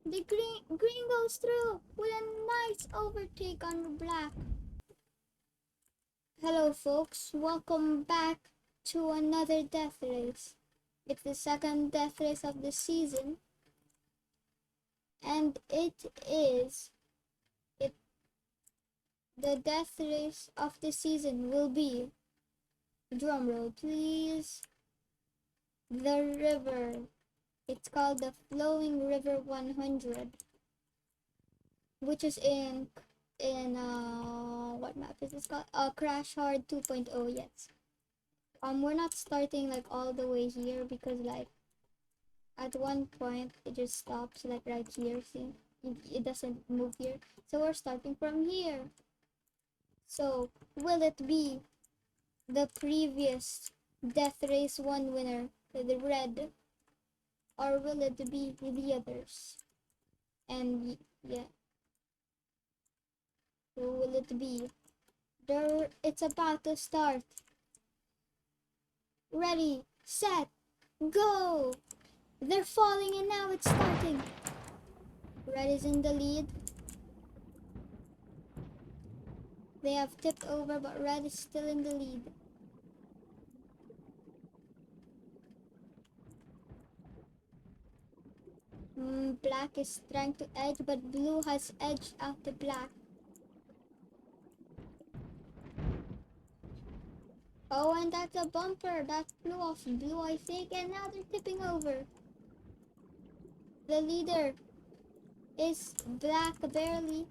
The green goes through with a nice overtake on black. Hello folks, welcome back to another death race. It's the second death race of the season, and the death race of the season will be, drumroll please, the river. It's called the Flowing River 100, which is in what map is this called? Crash Hard 2.0. Yes. We're not starting like all the way here because like at one point it just stops like right here. See, it doesn't move here, so we're starting from here. So will it be the previous Death Race 1 winner, the red, or will it be the others? And yeah, who will it be? It's about to start. Ready, set, go! They're falling and now it's starting. Red is in the lead. They have tipped over, but red is still in the lead. Black is trying to edge, but blue has edged out the black. Oh, and that's a bumper that flew off blue, I think, and now they're tipping over. The leader is black barely.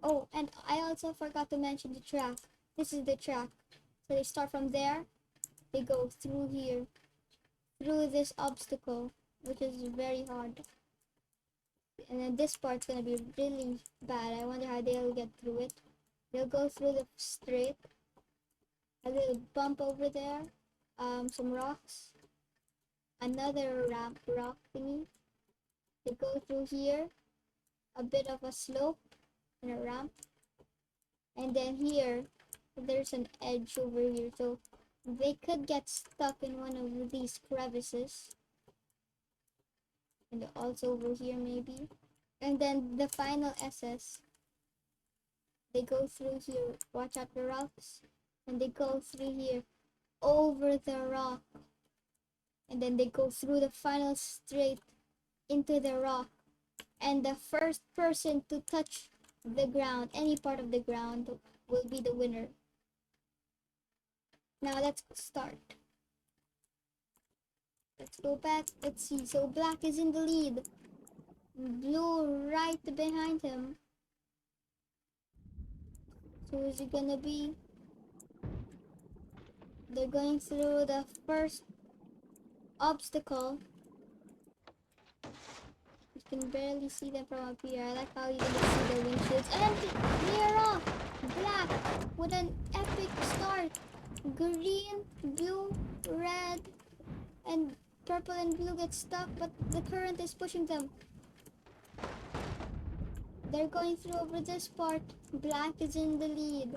Oh, and I also forgot to mention the track. This is the track. So they start from there, they go through here, through this obstacle, which is very hard. And then this part's gonna be really bad. I wonder how they'll get through it. They'll go through the straight, a little bump over there, some rocks, another rock thingy. They go through here, a bit of a slope and a ramp, and then here there's an edge over here, so they could get stuck in one of these crevices, and also over here maybe. And then the final SS, they go through here, watch out the rocks, and they go through here over the rock, and then they go through the final straight into the rock, and the first person to touch the ground, any part of the ground, will be the winner. Now let's start. Let's go back. Let's see. So black is in the lead, blue right behind him. So who's it gonna be? They're going through the first obstacle. You can barely see them from up here. I like how you can see the windshields. And they're off! Black with an epic start. Green, blue, red, and purple and blue get stuck, but the current is pushing them. They're going through over this part. Black is in the lead.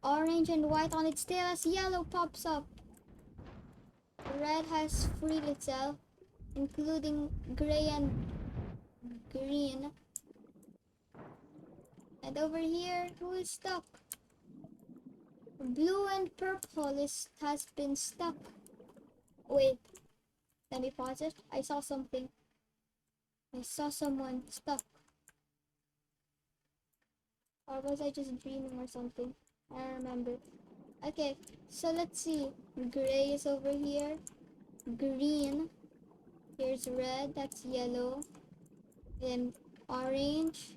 Orange and white on its tail as yellow pops up. Red has freed itself, including gray and green. And over here, who is stuck? Blue and purple has been stuck. Wait, let me pause it. I saw something. I saw someone stuck. Or was I just dreaming or something? I don't remember. Okay, so let's see. Gray is over here. Green. Here's red, that's yellow. Then orange,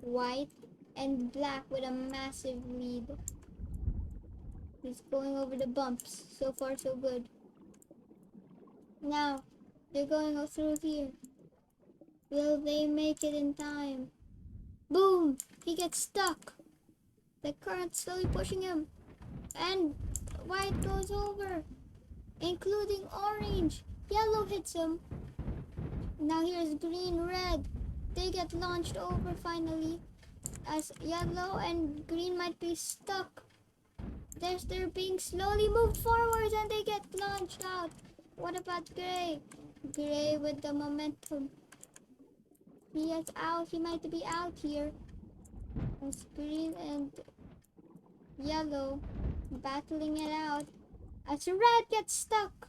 white, and black with a massive lead. He's going over the bumps. So far, so good. Now, they're going through here. Will they make it in time? Boom! He gets stuck. The current slowly pushing him. And white goes over, including orange. Yellow hits him. Now here's green, red. They get launched over finally, as yellow and green might be stuck. They're being slowly moved forwards and they get launched out. What about gray? Gray with the momentum. He is out. He might be out here. It's green and yellow battling it out as red gets stuck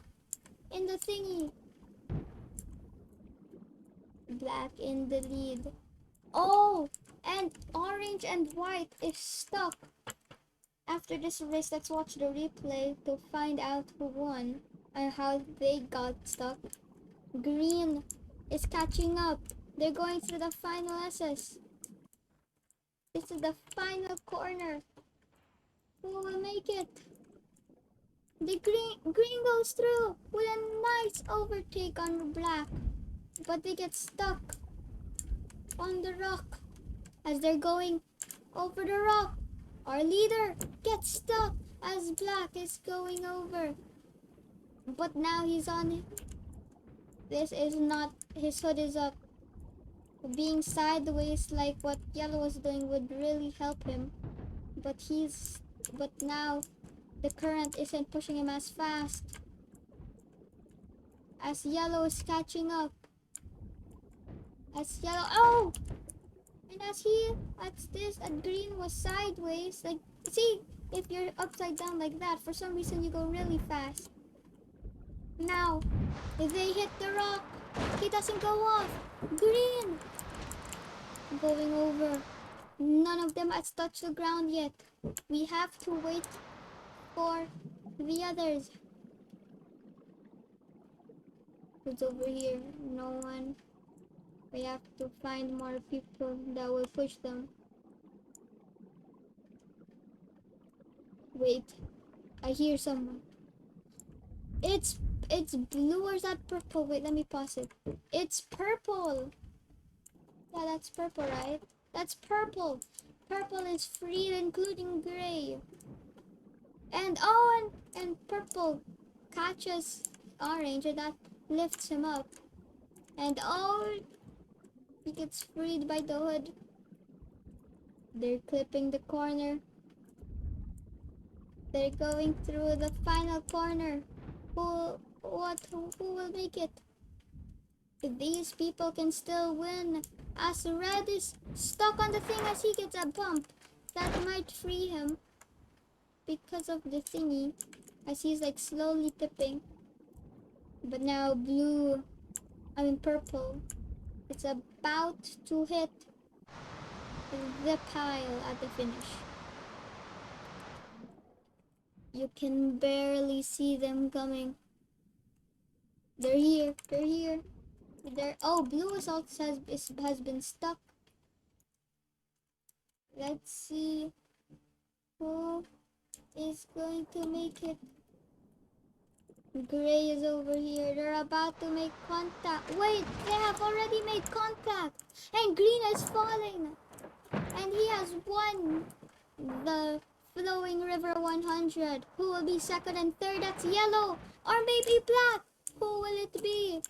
in the thingy. Black in the lead. Oh, and orange and white is stuck. After this race, let's watch the replay to find out who won and how they got stuck. Green is catching up. They're going through the final SS. This is the final corner. Who will make it? The green goes through with a nice overtake on black, but they get stuck on the rock as they're going over the rock. Our leader gets stuck as black is going over, but now he's on it. This is not, his hood is up. Being sideways like what yellow was doing would really help him, but now the current isn't pushing him as fast as yellow is catching up. As yellow, oh! And as green was sideways, like, see, if you're upside down like that, for some reason you go really fast. Now, if they hit the rock, he doesn't go off. Green! Going over. None of them has touched the ground yet. We have to wait for the others. Who's over here? No one. We have to find more people that will push them. Wait, I hear someone. It's blue or is that purple? Wait, let me pause it. It's purple. Yeah, that's purple, right? That's purple. Purple is free, including gray. And oh, and purple catches orange, and that lifts him up. And oh, he gets freed by the hood. They're clipping the corner. They're going through the final corner. Who will make it? These people can still win. As red is stuck on the thing as he gets a bump. That might free him because of the thingy. As he's like slowly tipping. But now purple. It's about to hit the pile at the finish. You can barely see them coming. They're here. They're here. Oh, blue has been stuck. Let's see who is going to make it. Gray is over here. They're about to make contact. Wait, they have already made contact. And green is falling. And he has won the Flowing River 100. Who will be second and third? That's yellow. Or maybe black. Who will it be?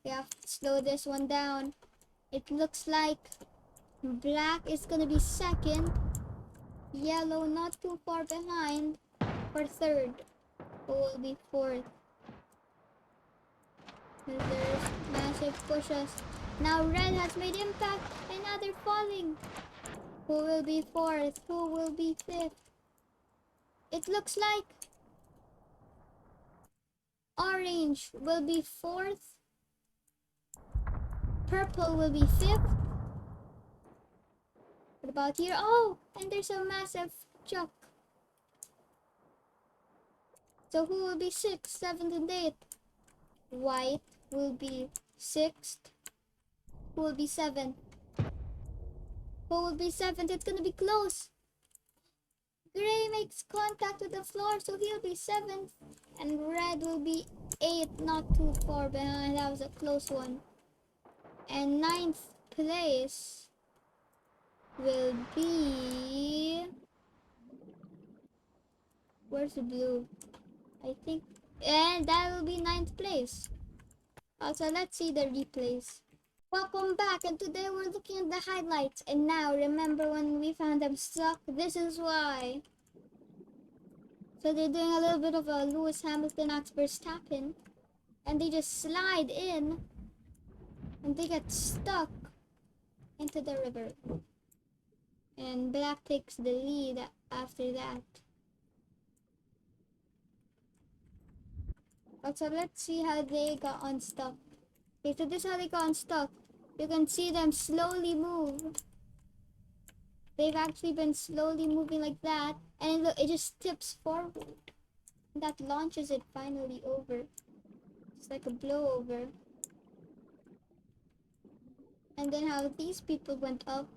We have to slow this one down. It looks like black is gonna be second. Yellow not too far behind for third. Who will be fourth? There's massive pushes. Now red has made impact and now they're falling. Who will be fourth? Who will be fifth? It looks like orange will be fourth. Purple will be fifth. What about here? Oh, and there's a massive chuck. So who will be sixth, seventh, and eighth? White will be sixth. Who will be seventh? Who will be seventh? It's gonna be close. Gray makes contact with the floor, so he'll be seventh. And red will be eighth, not too far behind. That was a close one. And ninth place will be... Where's the blue? I think... And that will be ninth place. Also, let's see the replays. Welcome back, and today we're looking at the highlights. And now, remember when we found them stuck? This is why. So they're doing a little bit of a Lewis Hamilton Max Verstappen. And they just slide in. and they get stuck into the river. And black takes the lead after that. Also, let's see how they got unstuck. Okay, so this is how they got unstuck. You can see them slowly move. They've actually been slowly moving like that, and look, it just tips forward. That launches it finally over. It's like a blowover. And then how these people went up.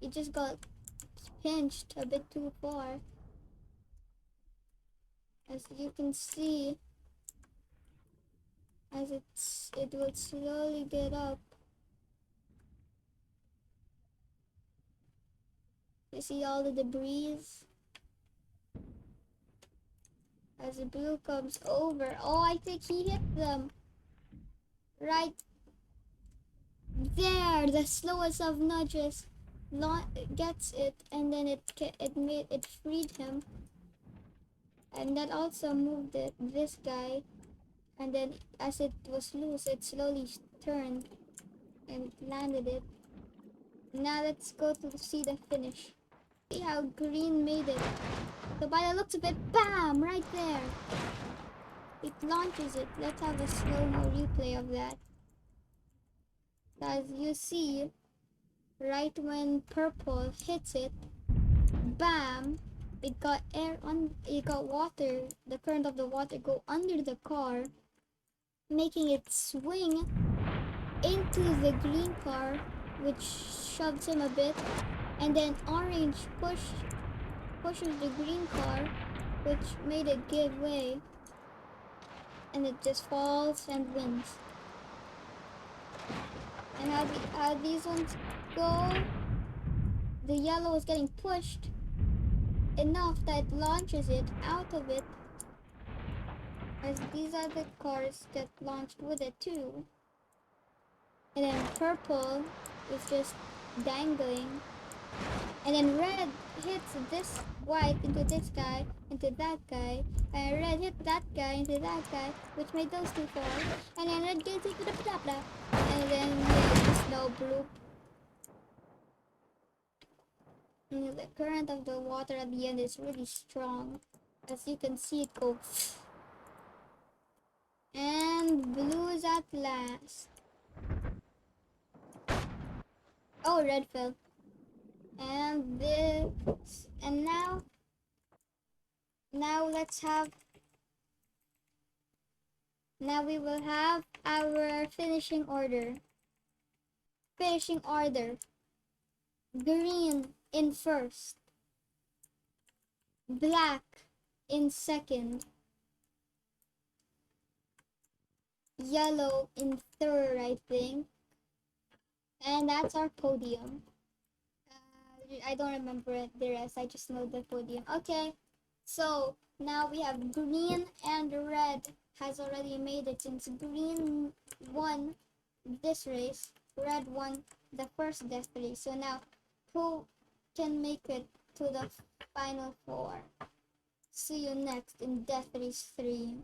It just got pinched a bit too far. As you can see, as it will slowly get up. You see all the debris as the blue comes over. Oh, I think he hit them right there. The slowest of nudges gets it, and then it freed him, and that also moved this guy. And then as it was loose, it slowly turned and landed it. Now let's go to see the finish. See how green made it. So by the looks of it, bam! Right there. It launches it. Let's have a slow-mo replay of that. As you see, right when purple hits it, bam! It got water. The current of the water go under the car, making it swing into the green car, which shoves him a bit, and then orange pushes the green car, which made it give way, and it just falls and wins. And how these ones go, the yellow is getting pushed enough that it launches it out of it, as these other cars get launched with it too. And then purple is just dangling. And then red hits this white into this guy, into that guy. And red hit that guy into that guy, which made those two fall. And then red gets into the blah blah. And then the snow bloop. And the current of the water at the end is really strong. As you can see it go. And blue is at last. Oh, red fell. And this, and now let's have, now we will have our finishing order. Finishing order. Green in first. Black in second. Yellow in third, I think. And that's our podium. I don't remember the rest. I just know the podium. Okay, so now we have green and red has already made it, since green won this race, red won the first death race. So now, who can make it to the final four? See you next in Death Race 3.